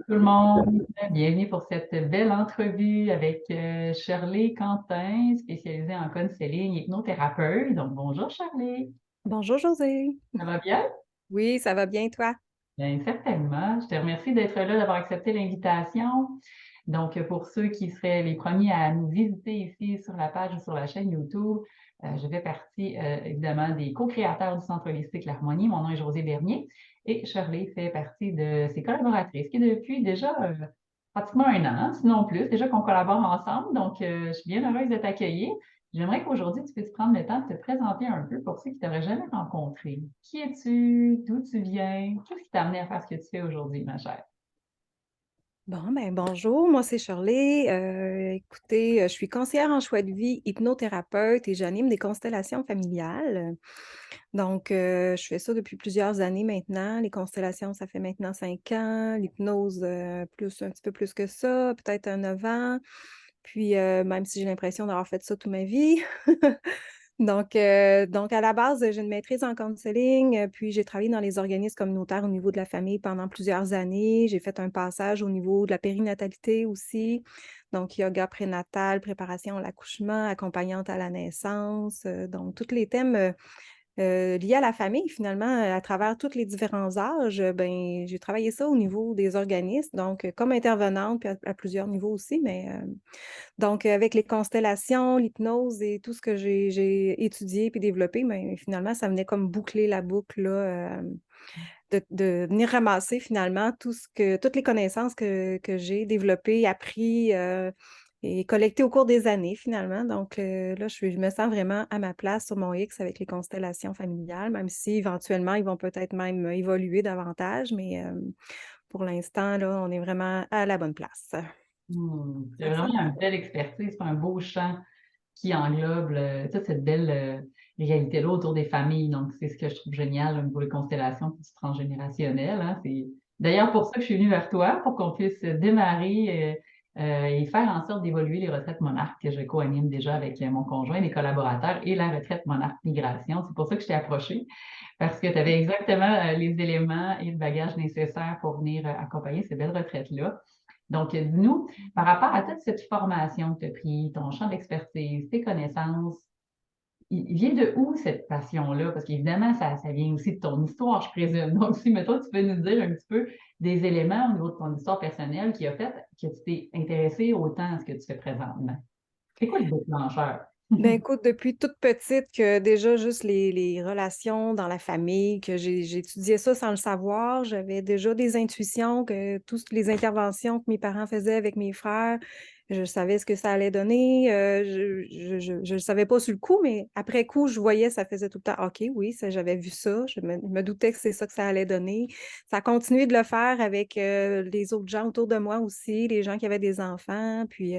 Tout le monde, bienvenue pour cette belle entrevue avec Shirley Quentin, spécialisée en counseling hypnothérapeute. Donc, bonjour Shirley, Bonjour José. ça va bien? Oui, ça va bien, toi? Bien, certainement. Je te remercie d'être là, d'avoir accepté l'invitation. Donc, pour ceux qui seraient les premiers à nous visiter ici sur la page ou sur la chaîne YouTube, je fais partie évidemment des co-créateurs du Centre holistique L'Harmonie. Mon nom est José Bernier et Shirley fait partie de ses collaboratrices qui depuis déjà pratiquement un an, sinon plus, déjà qu'on collabore ensemble. Donc, je suis bien heureuse de t'accueillir. J'aimerais qu'aujourd'hui, tu puisses prendre le temps de te présenter un peu pour ceux qui t'auraient jamais rencontré. Qui es-tu? D'où tu viens? Qu'est-ce qui t'a amené à faire ce que tu fais aujourd'hui, ma chère? Bonjour, moi c'est Shirley. Écoutez, je suis conseillère en choix de vie, hypnothérapeute et j'anime des constellations familiales. Donc, je fais ça depuis plusieurs années maintenant. Les constellations, ça fait maintenant 5 ans. L'hypnose, un petit peu plus que ça, peut-être un 9 ans. Puis, même si j'ai l'impression d'avoir fait ça toute ma vie. Donc, à la base, j'ai une maîtrise en counseling, puis j'ai travaillé dans les organismes communautaires au niveau de la famille pendant plusieurs années. J'ai fait un passage au niveau de la périnatalité aussi, donc yoga prénatal, préparation à l'accouchement, accompagnante à la naissance, donc tous les thèmes liés à la famille, finalement, à travers tous les différents âges, ben, j'ai travaillé ça au niveau des organismes, donc comme intervenante, puis à plusieurs niveaux aussi, mais donc, avec les constellations, l'hypnose et tout ce que j'ai étudié puis développé, mais finalement, ça venait comme boucler la boucle, là, de venir ramasser finalement toutes les connaissances que j'ai développées, appris et collectées au cours des années, finalement. Donc, là, je me sens vraiment à ma place sur mon X avec les constellations familiales, même si éventuellement, ils vont peut-être même évoluer davantage, mais pour l'instant, là, on est vraiment à la bonne place. C'est Ça vraiment ressemble à une ça. belle expertise, c'est un beau champ qui englobe toute cette belle réalité-là autour des familles. Donc, c'est ce que je trouve génial au niveau des constellations puis du transgénérationnel, hein. C'est d'ailleurs pour ça que je suis venue vers toi, pour qu'on puisse démarrer et faire en sorte d'évoluer les retraites monarques que je co-anime déjà avec mon conjoint, les collaborateurs et la retraite monarque migration. C'est pour ça que je t'ai approchée, parce que tu avais exactement les éléments et le bagage nécessaire pour venir accompagner ces belles retraites-là. Donc, dis-nous, par rapport à toute cette formation que tu as pris, ton champ d'expertise, tes connaissances, il vient de où cette passion-là? Parce qu'évidemment, ça vient aussi de ton histoire, je présume. Donc, si, mettons, tu peux nous dire un petit peu des éléments au niveau de ton histoire personnelle qui a fait que tu t'es intéressé autant à ce que tu fais présentement. C'est quoi le déclencheur? Ben écoute, depuis toute petite, que déjà juste les relations dans la famille, que j'ai étudié ça sans le savoir, j'avais déjà des intuitions que toutes les interventions que mes parents faisaient avec mes frères, je savais ce que ça allait donner. Je le savais pas sur le coup, mais après coup, je voyais, ça faisait tout le temps, OK, oui, ça, j'avais vu ça, je me doutais que c'est ça que ça allait donner. Ça a continué de le faire avec les autres gens autour de moi aussi, les gens qui avaient des enfants, puis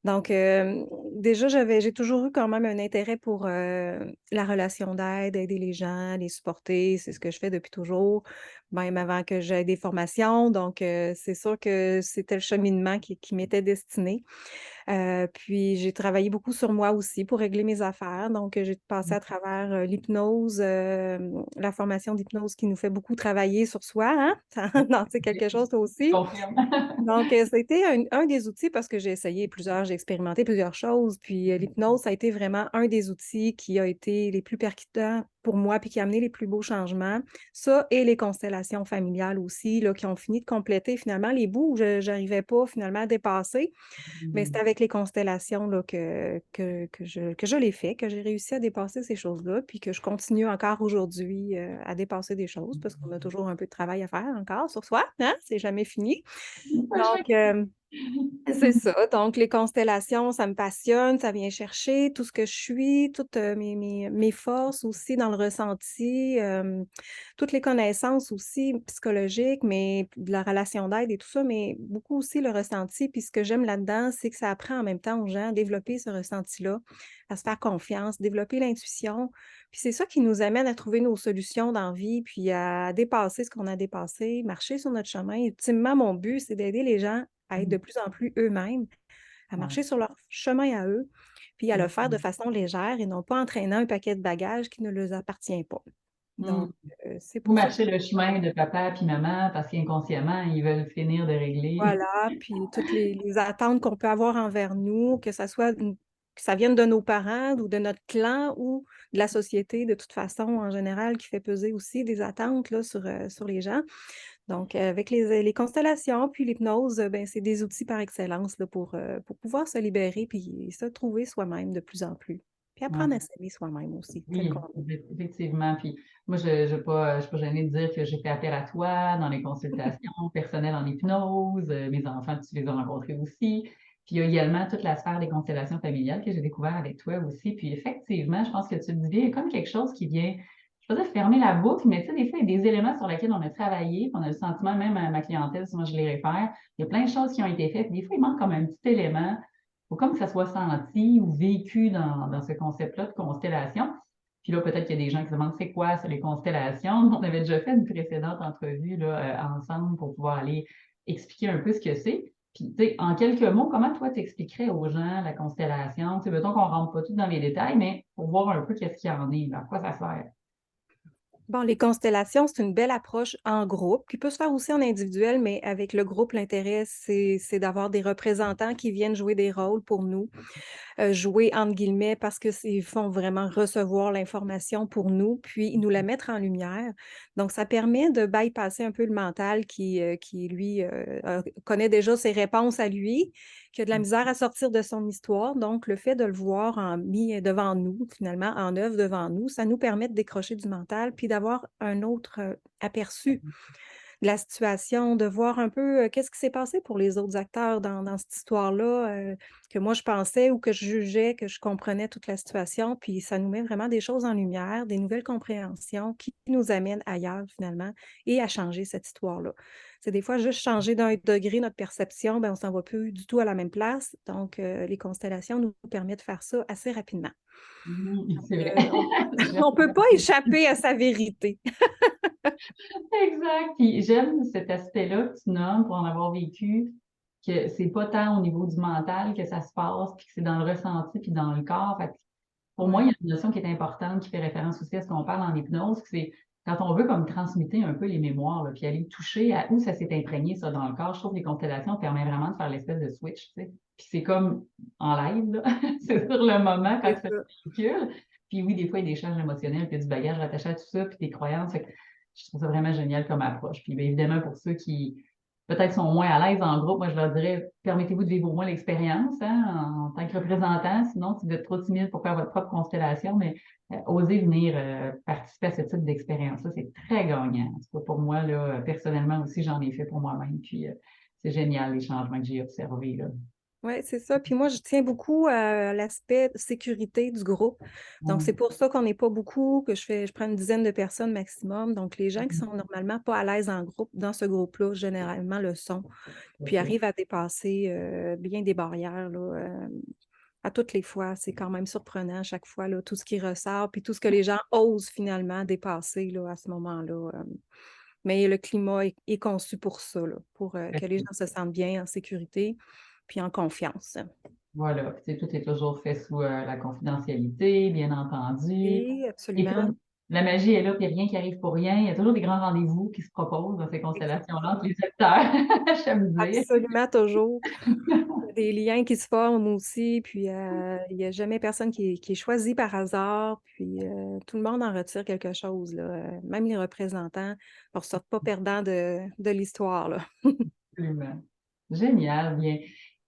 donc, déjà, j'ai toujours eu quand même un intérêt pour la relation d'aide, aider les gens, les supporter. C'est ce que je fais depuis toujours, même avant que j'aie des formations. Donc, c'est sûr que c'était le cheminement qui m'était destiné. Puis j'ai travaillé beaucoup sur moi aussi pour régler mes affaires. Donc, j'ai passé à travers l'hypnose, la formation d'hypnose qui nous fait beaucoup travailler sur soi, hein? Non, c'est quelque chose toi Je aussi. confirme. Donc, ça a été un des outils parce que j'ai expérimenté plusieurs choses. Puis, l'hypnose, ça a été vraiment un des outils qui a été les plus percutants pour moi puis qui a amené les plus beaux changements. Ça et les constellations familiales aussi, là, qui ont fini de compléter finalement les bouts où je n'arrivais pas finalement à dépasser. Mais c'est avec les constellations là, que je l'ai fait, que j'ai réussi à dépasser ces choses-là, puis que je continue encore aujourd'hui à dépasser des choses parce qu'on a toujours un peu de travail à faire encore sur soi, hein? C'est jamais fini. Pas le choix. Donc, c'est ça. Donc, les constellations, ça me passionne, ça vient chercher tout ce que je suis, toutes mes forces aussi dans le ressenti, toutes les connaissances aussi psychologiques, mais de la relation d'aide et tout ça, mais beaucoup aussi le ressenti. Puis ce que j'aime là-dedans, c'est que ça apprend en même temps aux gens à développer ce ressenti-là, à se faire confiance, développer l'intuition. Puis c'est ça qui nous amène à trouver nos solutions dans la vie, puis à dépasser ce qu'on a dépassé, marcher sur notre chemin. Ultimement, mon but, c'est d'aider les gens à être de plus en plus eux-mêmes, à Ouais. marcher sur leur chemin à eux, puis à le faire de façon légère et non pas entraînant un paquet de bagages qui ne leur appartient pas. Hmm. Donc, c'est Vous pour ça que marchez le chemin de papa puis maman parce qu'inconsciemment, ils veulent finir de régler. voilà, puis toutes les attentes qu'on peut avoir envers nous, que ça soit que ça vienne de nos parents ou de notre clan ou de la société, de toute façon, en général, qui fait peser aussi des attentes là, sur les gens. Donc, avec les constellations, puis l'hypnose, ben, c'est des outils par excellence là, pour pouvoir se libérer puis se trouver soi-même de plus en plus. Puis apprendre à Ouais. s'aimer soi-même aussi, tel Oui, qu'on est. effectivement. Puis moi, je suis pas gênée de dire que j'ai fait appel à toi dans les consultations personnelles en hypnose. Mes enfants, tu les as rencontrés aussi. Puis il y a également toute la sphère des constellations familiales que j'ai découvert avec toi aussi. Puis effectivement, je pense que tu le dis bien, il y a comme quelque chose qui vient, je ne veux pas dire fermer la boucle, mais tu sais, des fois, il y a des éléments sur lesquels on a travaillé, puis on a le sentiment, même à ma clientèle, si moi je les réfère, il y a plein de choses qui ont été faites. Puis des fois, il manque comme un petit élément. Il faut comme que ça soit senti ou vécu dans ce concept-là de constellation. Puis là, peut-être qu'il y a des gens qui se demandent c'est quoi, c'est les constellations. On avait déjà fait une précédente entrevue là, ensemble pour pouvoir aller expliquer un peu ce que c'est. Puis, tu sais, en quelques mots, comment toi t'expliquerais aux gens la constellation? Tu sais, mettons qu'on ne rentre pas tout dans les détails, mais pour voir un peu qu'est-ce qu'il y en est, à quoi ça sert. Bon, les constellations, c'est une belle approche en groupe, qui peut se faire aussi en individuel, mais avec le groupe, l'intérêt, c'est d'avoir des représentants qui viennent jouer des rôles pour nous. Jouer entre guillemets parce que ils font vraiment recevoir l'information pour nous, puis nous la mettre en lumière. Donc ça permet de bypasser un peu le mental qui lui, connaît déjà ses réponses à lui, qui a de la misère à sortir de son histoire. Donc le fait de le voir mis devant nous, finalement, en œuvre devant nous, ça nous permet de décrocher du mental, puis d'avoir un autre, aperçu de la situation, de voir un peu, qu'est-ce qui s'est passé pour les autres acteurs dans cette histoire-là, que moi je pensais ou que je jugeais que je comprenais toute la situation. Puis ça nous met vraiment des choses en lumière, des nouvelles compréhensions qui nous amènent ailleurs finalement et à changer cette histoire-là. C'est des fois juste changer d'un degré notre perception, ben on s'en va plus du tout à la même place. Donc, les constellations nous permettent de faire ça assez rapidement. C'est vrai. On on peut pas échapper à sa vérité. Exact. Puis j'aime cet aspect-là que tu nommes pour en avoir vécu, que c'est pas tant au niveau du mental que ça se passe, puis que c'est dans le ressenti, puis dans le corps. Fait que pour moi, il y Ouais. a une notion qui est importante, qui fait référence aussi à ce qu'on parle en hypnose, que c'est quand on veut comme transmuter un peu les mémoires, là, puis aller toucher à où ça s'est imprégné, ça, dans le corps. Je trouve que les constellations permettent vraiment de faire l'espèce de switch, tu sais. Puis c'est comme en live, là. C'est sur le moment quand C'est ça ça. véhicule. Puis oui, des fois, il y a des charges émotionnelles, puis il y a du bagage rattaché à tout ça, puis des croyances. Fait que je trouve ça vraiment génial comme approche. Puis bien évidemment, pour ceux qui peut-être sont moins à l'aise en groupe, moi je leur dirais, permettez-vous de vivre au moins l'expérience hein, en tant que représentant. Sinon, si vous êtes trop timide pour faire votre propre constellation, mais osez venir participer à ce type d'expérience-là, c'est très gagnant. En tout cas, pour moi, là, personnellement aussi, j'en ai fait pour moi-même. Puis c'est génial les changements que j'ai observés. Là. Oui, c'est ça. Puis moi, je tiens beaucoup à l'aspect sécurité du groupe. Donc, Ouais. c'est pour ça qu'on n'est pas beaucoup, que je prends une dizaine de personnes maximum. Donc, les gens qui sont normalement pas à l'aise en groupe, dans ce groupe-là, généralement le sont, puis OK. arrivent à dépasser bien des barrières là, à toutes les fois. C'est quand même surprenant à chaque fois, là, tout ce qui ressort, puis tout ce que les gens osent finalement dépasser là, à ce moment-là. Mais le climat est conçu pour ça, là, pour que les gens se sentent bien, en sécurité, puis en confiance. Voilà. Puis, tu sais, tout est toujours fait sous la confidentialité, bien entendu. Oui, Et absolument. comme la magie est là, puis rien qui arrive pour rien, il y a toujours des grands rendez-vous qui se proposent dans ces constellations-là entre Exactement. les acteurs, j'aime dire. Absolument toujours. Il y a des liens qui se forment aussi, puis il n'y a jamais personne qui est choisi par hasard, puis tout le monde en retire quelque chose, là. Même les représentants ne ressortent pas perdants de l'histoire, là. Absolument. Génial, bien.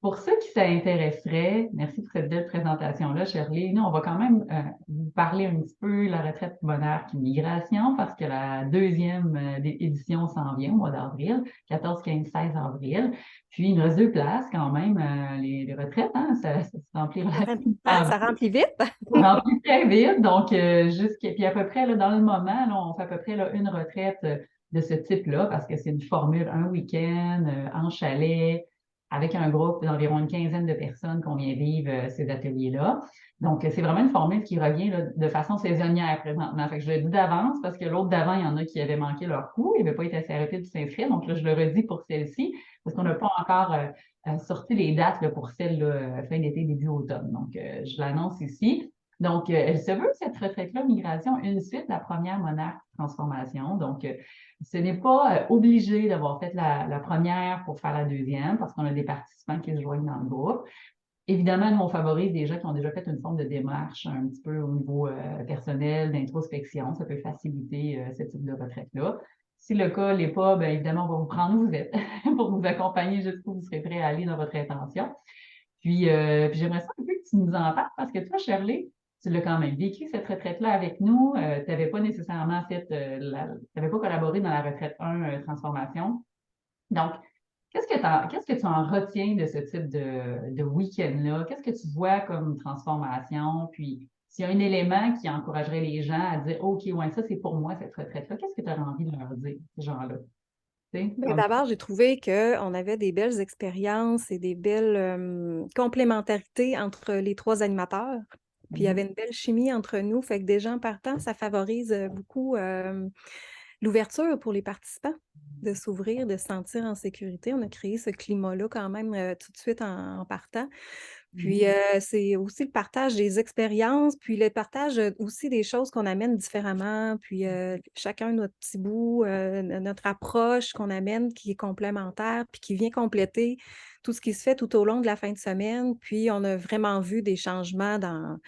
Pour ceux qui s'intéresseraient, merci pour cette belle présentation-là, Shirley. Nous, on va quand même vous parler un petit peu de la retraite bonheur puis migration parce que la deuxième édition s'en vient au mois d'avril, 14, 15, 16 avril. Puis, il nous reste deux places quand même, les retraites, hein, ça se remplit Hein, relativement ça remplit vite. rempli très vite. Donc, puis à peu près, là, dans le moment, là, on fait à peu près là, une retraite de ce type-là parce que c'est une formule, un week-end, en chalet, avec un groupe d'environ une quinzaine de personnes qu'on vient vivre ces ateliers-là. Donc, c'est vraiment une formule qui revient là, de façon saisonnière présentement. Fait que je le dis d'avance parce que l'autre d'avant, il y en a qui avaient manqué leur coup, ils n'avaient pas été assez rapides de s'inscrire. Donc là, je le redis pour celle-ci parce qu'on n'a pas encore sorti les dates là, pour celle là, fin d'été, début automne. Donc, je l'annonce ici. Donc, elle se veut, cette retraite-là, migration, une suite, la première monarque transformation. Donc, ce n'est pas obligé d'avoir fait la première pour faire la deuxième, parce qu'on a des participants qui se joignent dans le groupe. Évidemment, nous, on favorise des gens qui ont déjà fait une forme de démarche un petit peu au niveau personnel, d'introspection. Ça peut faciliter ce type de retraite-là. Si le cas l'est pas, bien évidemment, on va vous prendre où vous êtes pour vous accompagner jusqu'où vous serez prêt à aller dans votre intention. Puis j'aimerais ça un peu que tu nous en parles parce que toi, Shirley, tu l'as quand même vécu cette retraite-là avec nous. Tu n'avais pas nécessairement fait, tu n'avais pas collaboré dans la retraite 1 transformation. Donc, qu'est-ce que tu en retiens de ce type de week-end-là? Qu'est-ce que tu vois comme transformation? Puis, s'il y a un élément qui encouragerait les gens à dire, OK, ouais, ça, c'est pour moi, cette retraite-là, qu'est-ce que tu as envie de leur dire, ces gens-là? Tu sais, Ben, comme, d'abord, j'ai trouvé qu'on avait des belles expériences et des belles complémentarités entre les trois animateurs. Puis il y avait une belle chimie entre nous. Fait que déjà en partant, ça favorise beaucoup l'ouverture pour les participants, de s'ouvrir, de se sentir en sécurité. On a créé ce climat-là quand même tout de suite en partant. Puis c'est aussi le partage des expériences, puis le partage aussi des choses qu'on amène différemment, puis chacun notre petit bout, notre approche qu'on amène qui est complémentaire, puis qui vient compléter tout ce qui se fait tout au long de la fin de semaine. Puis on a vraiment vu des changements dans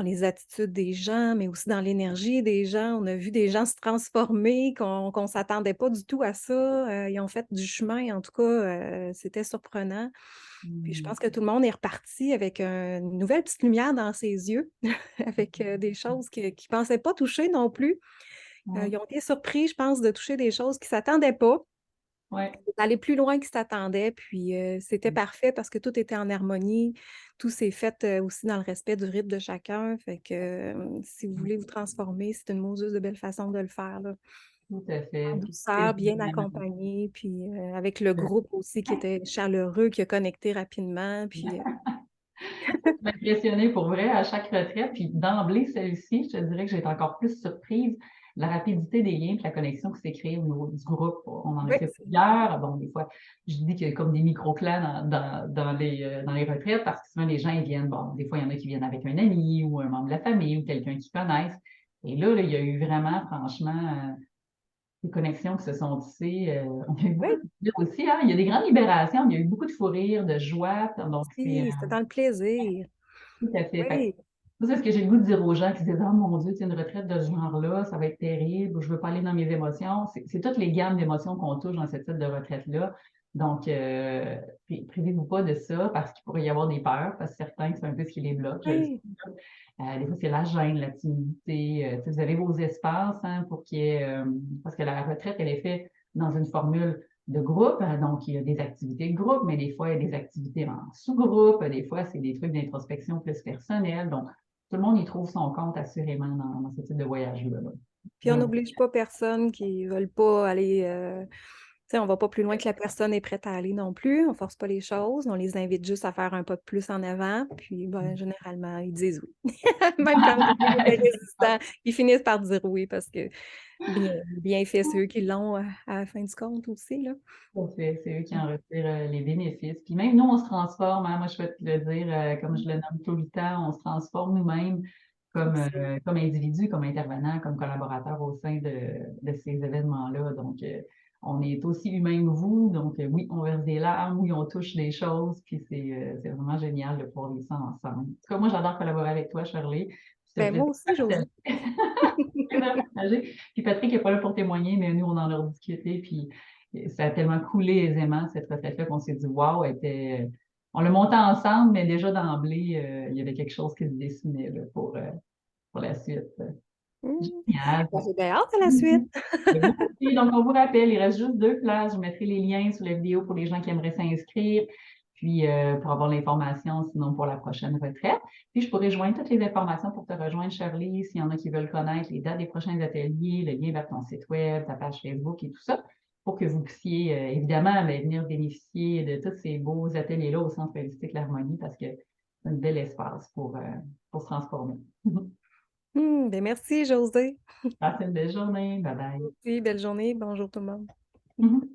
les attitudes des gens, mais aussi dans l'énergie des gens. On a vu des gens se transformer, qu'on ne s'attendait pas du tout à ça. Ils ont fait du chemin, en tout cas, c'était surprenant. Puis je pense que tout le monde est reparti avec une nouvelle petite lumière dans ses yeux, avec des choses qu'ils ne pensaient pas toucher non plus. ouais, Ils ont été surpris, je pense, de toucher des choses qu'ils ne s'attendaient pas, ouais. d'aller plus loin qu'ils s'attendaient. Puis c'était parfait parce que tout était en harmonie. Tout s'est fait aussi dans le respect du rythme de chacun. Fait que si vous voulez vous transformer, c'est une Moses de belle façon de le faire, là. Tout à fait. En Puis, c'est douceur, bien génial. accompagné, puis avec le groupe aussi qui était chaleureux, qui a connecté rapidement. Puis M'impressionner pour vrai à chaque retraite. Puis d'emblée, celle-ci, je te dirais que j'ai été encore plus surprise de la rapidité des liens et la connexion qui s'est créée au niveau du groupe. On en a oui, fait plusieurs. Bon, des fois, je dis qu'il y a comme des micro-clans dans les retraites parce que souvent les gens ils viennent, bon, des fois, il y en a qui viennent avec un ami ou un membre de la famille ou quelqu'un qu'ils connaissent. Et là, il y a eu vraiment, franchement, des connexions qui se sont tissées. On a eu beaucoup oui, de plaisir aussi, hein. Il y a des grandes libérations, il y a eu beaucoup de fou rire, de joie. Donc, c'est si, c'était dans le plaisir. tout à fait. Fait que Oui, moi, c'est ce que j'ai le goût de dire aux gens qui disent, oh mon Dieu, c'est une retraite de ce genre-là, ça va être terrible, ou je veux pas aller dans mes émotions. C'est toutes les gammes d'émotions qu'on touche dans ce type de retraite-là. Donc, privez-vous pas de ça parce qu'il pourrait y avoir des peurs, parce que certains, c'est un peu ce qui les bloque. Je le sais. oui. Des fois, c'est la gêne, la timidité. Tu sais, vous avez vos espaces hein, pour qu'il y ait, parce que la retraite, elle est faite dans une formule de groupe. Donc, il y a des activités de groupe, mais des fois, il y a des activités en sous-groupe. Des fois, c'est des trucs d'introspection plus personnelle. Donc, tout le monde y trouve son compte assurément dans ce type de voyage-là. Là. Puis on n'oblige pas personne qui ne veulent pas aller. Tu sais, on va pas plus loin que la personne est prête à aller non plus. On force pas les choses. On les invite juste à faire un pas de plus en avant. Puis ben, généralement, ils disent oui. Même quand au début, ils étaient résistants, ils finissent par dire oui parce que bien fait, c'est eux qui l'ont à la fin du compte aussi, là. Tout à fait. C'est eux qui en retirent les bénéfices. Puis même nous, on se transforme. Hein. Moi, je vais te le dire, comme je le nomme tout le temps, on se transforme nous-mêmes Aussi. comme individus, comme intervenants, comme collaborateurs au sein de ces événements-là. Donc, on est aussi humains que vous. Donc, oui, on verse des larmes, oui, on touche des choses. Puis c'est vraiment génial de pouvoir vivre ça ensemble. En tout cas, moi, j'adore collaborer avec toi, Shirley. C'est un Ben, moi plaisir aussi, Josée. de partager. Puis Patrick n'est pas là pour témoigner, mais nous, on en a rediscuté. Puis ça a tellement coulé aisément, cette retraite-là, qu'on s'est dit, waouh, on l'a monté ensemble, mais déjà d'emblée, il y avait quelque chose qui se dessinait là, pour la suite. Hmm. Génial. Ben, j'ai bien hâte à la suite. Et vous aussi, donc, on vous rappelle, il reste juste 2 places. Je mettrai les liens sur la vidéo pour les gens qui aimeraient s'inscrire, puis pour avoir l'information, sinon pour la prochaine retraite. Puis je pourrais joindre toutes les informations pour te rejoindre, Shirley, s'il y en a qui veulent connaître les dates des prochains ateliers, le lien vers ton site web, ta page Facebook et tout ça, pour que vous puissiez évidemment venir bénéficier de tous ces beaux ateliers-là au Centre holistique L'Harmonie, parce que c'est un bel espace pour se transformer. Ben, merci, Josée. Passez une belle journée. Bye bye. Merci, belle journée. Bonjour tout le monde.